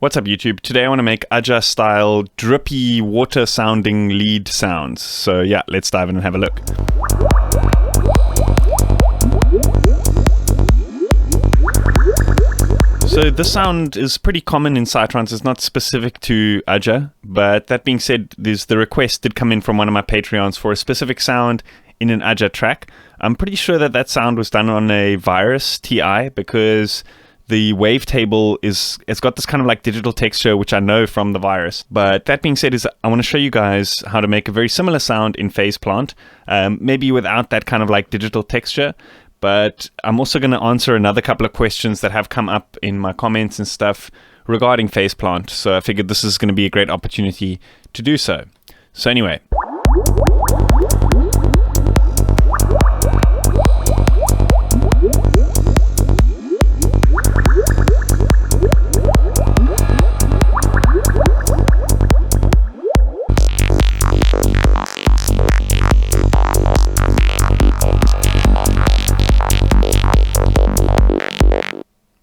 What's up YouTube? Today I want to make AJJA-style drippy water sounding lead sounds. So yeah, let's dive in and have a look. So this sound is pretty common in Psytrance. It's not specific to AJJA, but that being said, the request did come in from one of my Patreons for a specific sound in an AJJA track. I'm pretty sure that sound was done on a Virus TI because the wavetable it's got this kind of like digital texture, which I know from the Virus. But that being said, I want to show you guys how to make a very similar sound in Phase Plant, maybe without that kind of like digital texture. But I'm also going to answer another couple of questions that have come up in my comments and stuff regarding Phase Plant. So I figured this is going to be a great opportunity to do so. So anyway.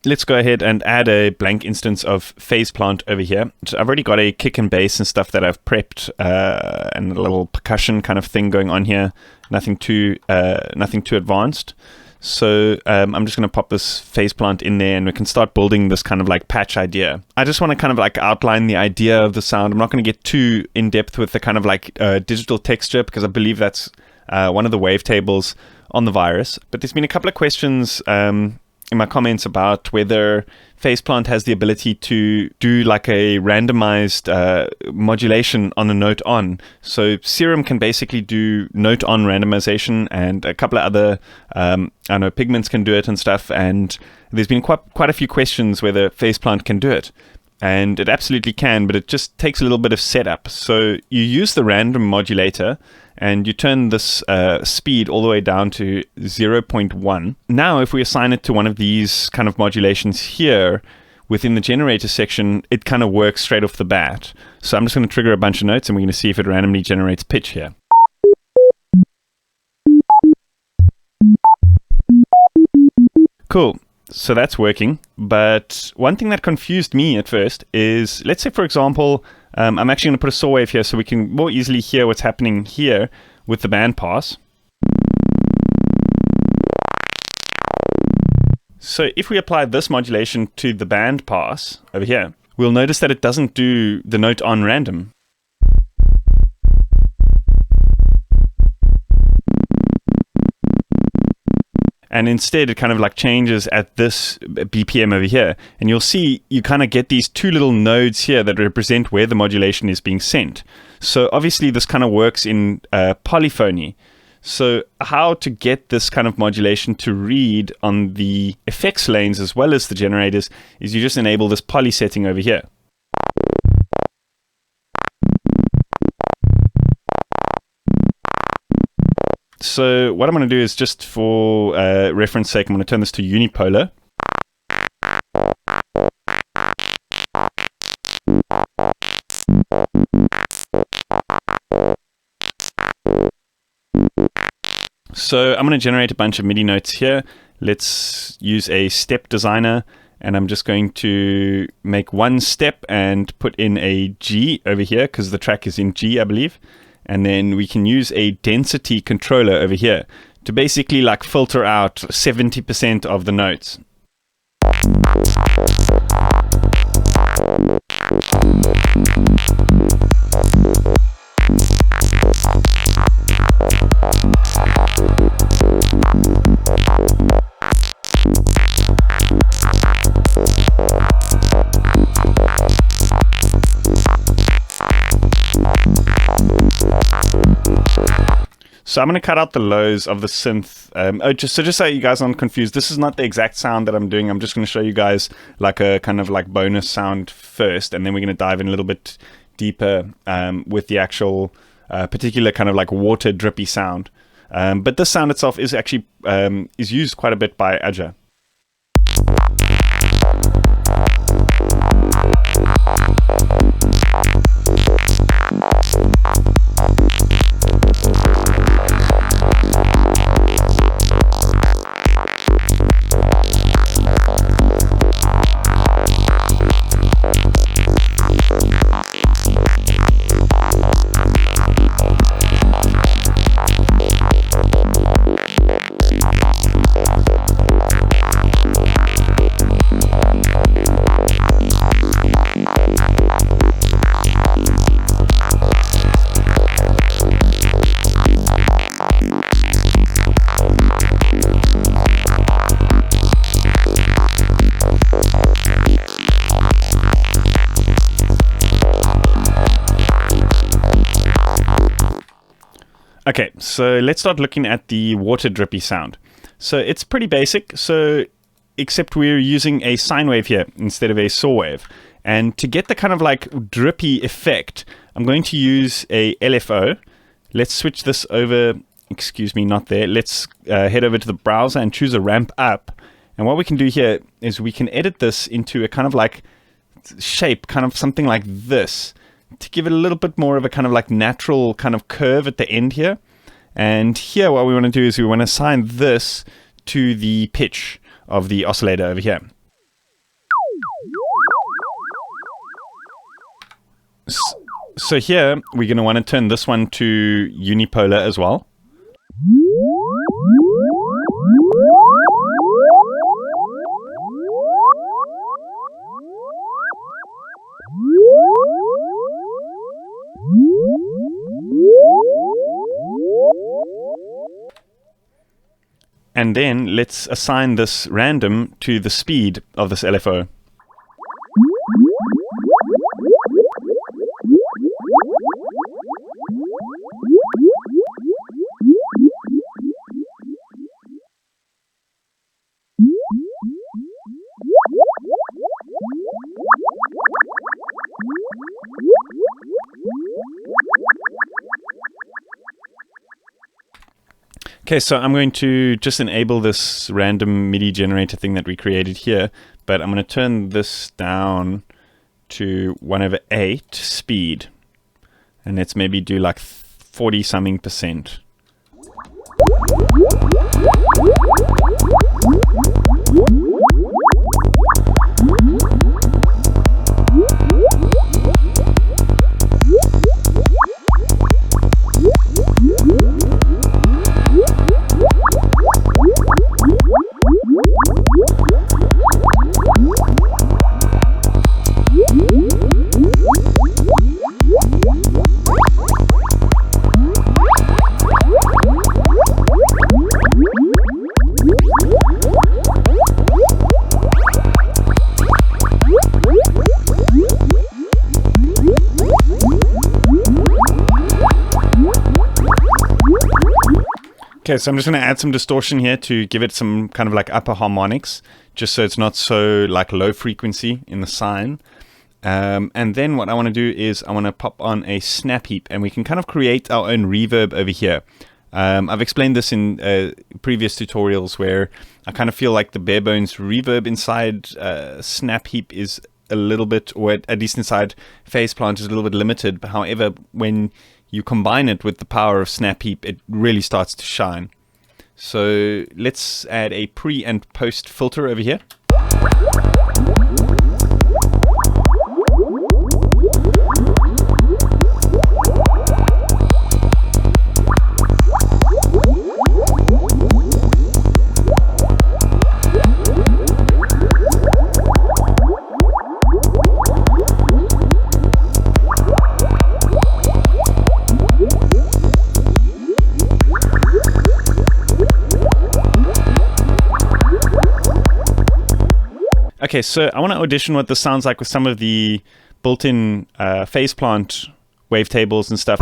Let's go ahead and add a blank instance of Phase Plant over here. I've already got a kick and bass and stuff that I've prepped, and a little percussion kind of thing going on here. Nothing too advanced. So I'm just going to pop this Phase Plant in there, and we can start building this kind of like patch idea. I just want to kind of like outline the idea of the sound. I'm not going to get too in depth with the kind of like digital texture, because I believe that's one of the wavetables on the Virus. But there's been a couple of questions in my comments about whether Phase Plant has the ability to do like a randomized modulation on a note on. So Serum can basically do note on randomization, and a couple of other I know Pigments can do it and stuff. And there's been quite a few questions whether Phase Plant can do it. And it absolutely can, but it just takes a little bit of setup. So you use the random modulator and you turn this speed all the way down to 0.1. Now, if we assign it to one of these kind of modulations here within the generator section, it kind of works straight off the bat. So I'm just going to trigger a bunch of notes, and we're going to see if it randomly generates pitch here. Cool. So that's working. But one thing that confused me at first is, let's say, for example, I'm actually going to put a saw wave here so we can more easily hear what's happening here with the band pass. So if we apply this modulation to the band pass over here, we'll notice that it doesn't do the note on random. And instead, it kind of like changes at this BPM over here. And you'll see you kind of get these two little nodes here that represent where the modulation is being sent. So obviously, this kind of works in polyphony. So how to get this kind of modulation to read on the effects lanes as well as the generators is you just enable this poly setting over here. So what I'm going to do is, just for reference sake, I'm going to turn this to unipolar. So I'm going to generate a bunch of MIDI notes here. Let's use a step designer, and I'm just going to make one step and put in a G over here because the track is in G, I believe. And then we can use a density controller over here to basically like filter out 70% of the notes. So I'm going to cut out the lows of the synth. Just so you guys aren't confused, this is not the exact sound that I'm doing. I'm just going to show you guys like a kind of like bonus sound first, and then we're going to dive in a little bit deeper with the actual particular kind of like water drippy sound. But this sound itself is actually is used quite a bit by AJJA. Okay, so let's start looking at the water drippy sound. So it's pretty basic, so except we're using a sine wave here instead of a saw wave. And to get the kind of like drippy effect, I'm going to use a LFO. Let's switch this over, excuse me, not there. Let's head over to the browser and choose a ramp up. And what we can do here is we can edit this into a kind of like shape, kind of something like this, to give it a little bit more of a kind of like natural kind of curve at the end here. And here what we want to do is we want to assign this to the pitch of the oscillator over here. So here we're going to want to turn this one to unipolar as well. And then let's assign this random to the speed of this LFO. Okay, so I'm going to just enable this random MIDI generator thing that we created here, but I'm going to turn this down to 1/8 speed, and let's maybe do like 40-something%. Okay, so I'm just going to add some distortion here to give it some kind of like upper harmonics, just so it's not so like low frequency in the sine. And then what I want to do is I want to pop on a snap heap, and we can kind of create our own reverb over here. I've explained this in previous tutorials where I kind of feel like the bare bones reverb inside snap heap is a little bit, or at least inside phase plant is a little bit limited. But however, when you combine it with the power of snap heap, it really starts to shine. So let's add a pre and post filter over here. Okay, so I want to audition what this sounds like with some of the built-in phase plant wavetables and stuff.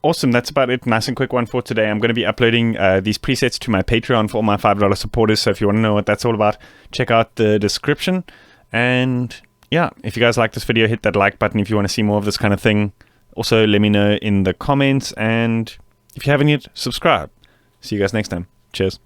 awesome. That's about it. Nice and quick one for today. I'm going to be uploading these presets to my Patreon for all my $5 supporters. So if you want to know what that's all about, check out the description. And yeah, if you guys like this video, hit that like button if you want to see more of this kind of thing. Also, let me know in the comments. And if you haven't yet, subscribe. See you guys next time. Cheers.